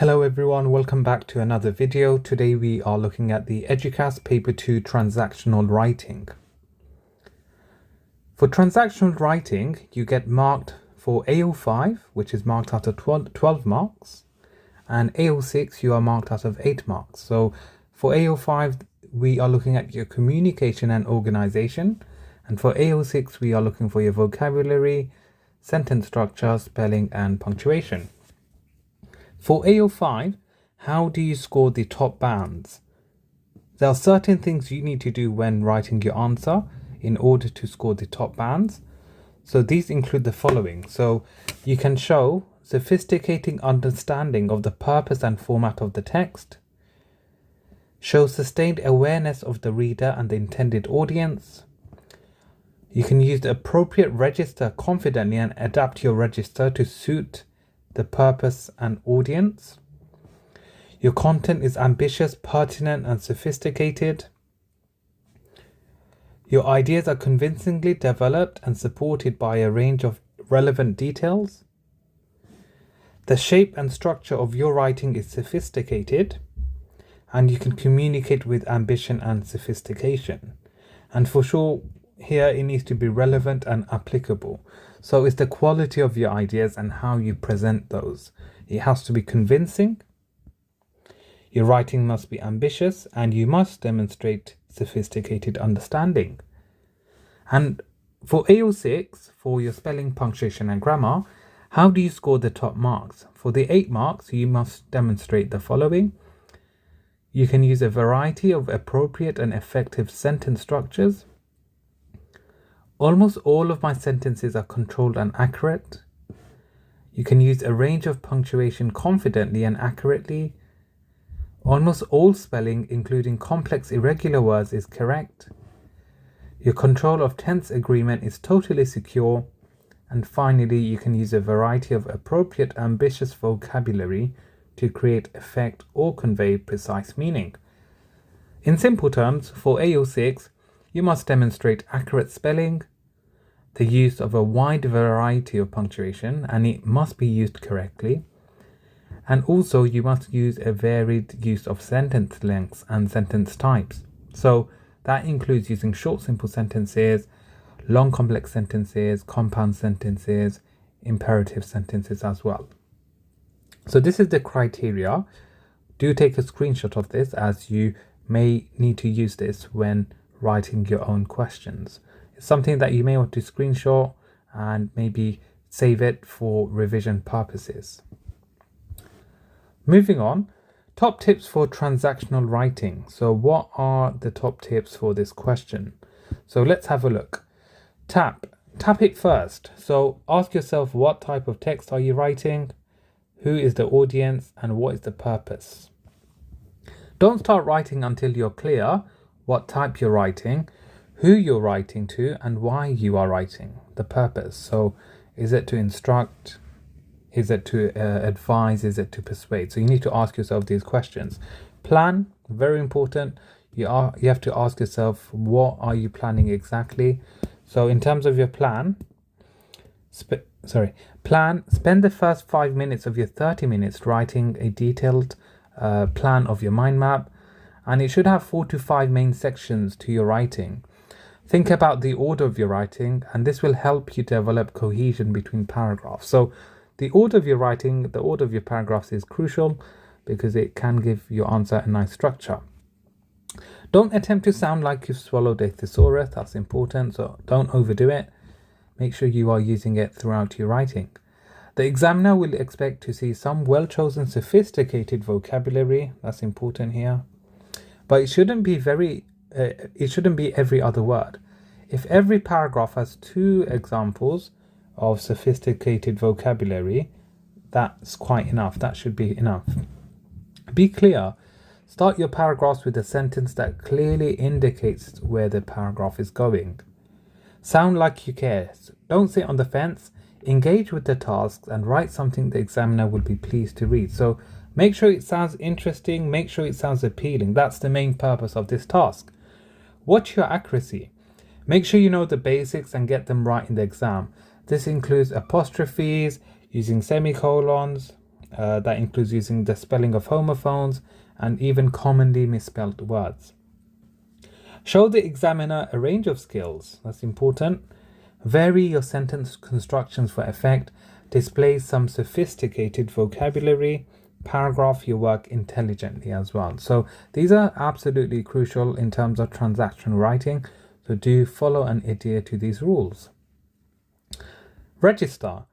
Hello everyone, welcome back to another video. Today we are looking at the Eduqas Paper 2 Transactional Writing. For transactional writing, you get marked for AO5, which is marked out of 12 marks, and AO6 you are marked out of 8 marks. So for AO5 we are looking at your communication and organization, and for AO6 we are looking for your vocabulary, sentence structure, spelling and punctuation. For AO5, how do you score the top bands? There are certain things you need to do when writing your answer in order to score the top bands. So these include the following. So you can show sophisticated understanding of the purpose and format of the text, show sustained awareness of the reader and the intended audience. You can use the appropriate register confidently and adapt your register to suit the purpose and audience. Your content is ambitious, pertinent and sophisticated. Your ideas are convincingly developed and supported by a range of relevant details. The shape and structure of your writing is sophisticated and you can communicate with ambition and sophistication. And for sure, here it needs to be relevant and applicable. So it's the quality of your ideas and how you present those. It has to be convincing. Your writing must be ambitious and you must demonstrate sophisticated understanding. And for AO6, for your spelling, punctuation and grammar, how do you score the top marks? For the 8 marks, you must demonstrate the following. You can use a variety of appropriate and effective sentence structures. Almost all of my sentences are controlled and accurate. You can use a range of punctuation confidently and accurately. Almost all spelling, including complex irregular words, is correct. Your control of tense agreement is totally secure. And finally, you can use a variety of appropriate, ambitious vocabulary to create effect or convey precise meaning. In simple terms, for AO6, you must demonstrate accurate spelling, the use of a wide variety of punctuation, and it must be used correctly. And also you must use a varied use of sentence lengths and sentence types. So that includes using short simple sentences, long complex sentences, compound sentences, imperative sentences as well. So this is the criteria. Do take a screenshot of this as you may need to use this when writing your own questions. It's something that you may want to screenshot and maybe save it for revision purposes. Moving on, top tips for transactional writing. So what are the top tips for this question? So let's have a look. Tap it first. So ask yourself, what type of text are you writing? Who is the audience and what is the purpose? Don't start writing until you're clear what type you're writing, who you're writing to and why you are writing, the purpose. So is it to instruct? Is it to advise? Is it to persuade? So you need to ask yourself these questions. Plan, very important. You have to ask yourself, what are you planning exactly? So in terms of your plan, spend the first 5 minutes of your 30 minutes writing a detailed plan of your mind map, and it should have 4 to 5 main sections to your writing. Think about the order of your writing, and this will help you develop cohesion between paragraphs. So the order of your writing, the order of your paragraphs is crucial because it can give your answer a nice structure. Don't attempt to sound like you've swallowed a thesaurus. That's important, so don't overdo it. Make sure you are using it throughout your writing. The examiner will expect to see some well-chosen, sophisticated vocabulary. That's important here. But it shouldn't be every other word. If every paragraph has 2 examples of sophisticated vocabulary, that's quite enough. That should be enough. Be clear. Start your paragraphs with a sentence that clearly indicates where the paragraph is going. Sound like you care. Don't sit on the fence. Engage with the tasks and write something the examiner will be pleased to read. So make sure it sounds interesting. Make sure it sounds appealing. That's the main purpose of this task. Watch your accuracy. Make sure you know the basics and get them right in the exam. This includes apostrophes, using semicolons, That includes using the spelling of homophones and even commonly misspelled words. Show the examiner a range of skills. That's important. Vary your sentence constructions for effect. Display some sophisticated vocabulary. Paragraph your work intelligently as well. So these are absolutely crucial in terms of transactional writing. So do follow and adhere to these rules. Register.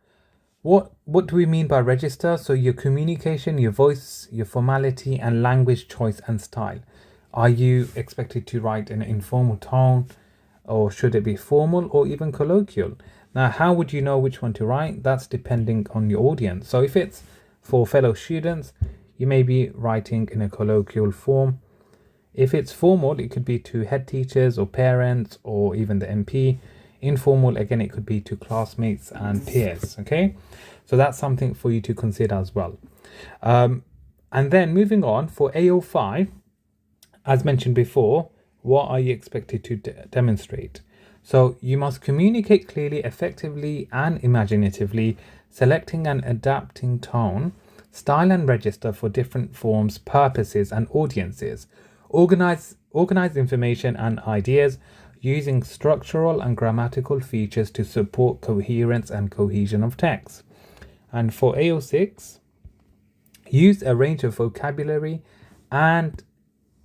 What do we mean by register? So your communication, your voice, your formality, and language choice and style. Are you expected to write in an informal tone, or should it be formal or even colloquial? Now, how would you know which one to write? That's depending on your audience. So if it's for fellow students, you may be writing in a colloquial form. If it's formal, it could be to head teachers or parents or even the MP. Informal, again, it could be to classmates and peers. Okay, so that's something for you to consider as well. And then moving on for AO5, as mentioned before, what are you expected to demonstrate? So you must communicate clearly, effectively, and imaginatively, selecting and adapting tone, style, and register for different forms, purposes, and audiences. Organize information and ideas using structural and grammatical features to support coherence and cohesion of text. And for AO6, use a range of vocabulary and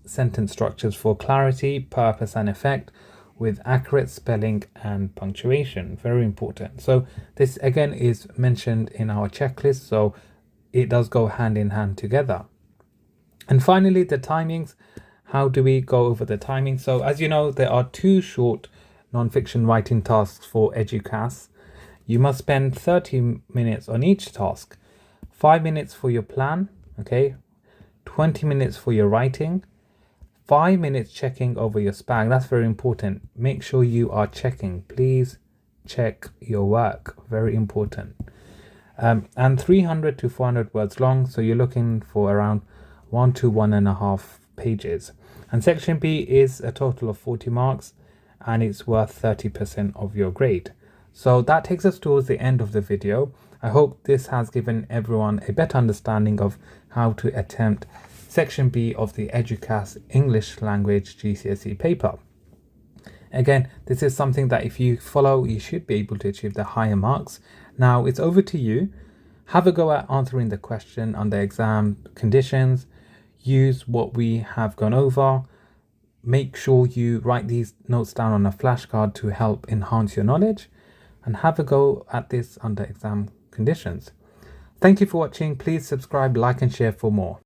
sentence structures for clarity, purpose, and effect, with accurate spelling and punctuation. Very important. So this again is mentioned in our checklist, so it does go hand in hand together. And finally, the timings. How do we go over the timing? So as you know, there are 2 short non-fiction writing tasks for Eduqas. You must spend 30 minutes on each task. 5 minutes for your plan, okay? 20 minutes for your writing. 5 minutes checking over your spag. That's very important. Make sure you are checking. Please check your work. Very important. And 300 to 400 words long. So you're looking for around 1 to 1.5 pages. And section B is a total of 40 marks and it's worth 30% of your grade. So that takes us towards the end of the video. I hope this has given everyone a better understanding of how to attempt section B of the Eduqas English Language GCSE paper. Again, this is something that if you follow, you should be able to achieve the higher marks. Now it's over to you. Have a go at answering the question on the exam conditions. Use what we have gone over. Make sure you write these notes down on a flashcard to help enhance your knowledge, and have a go at this under exam conditions. Thank you for watching. Please subscribe, like, and share for more.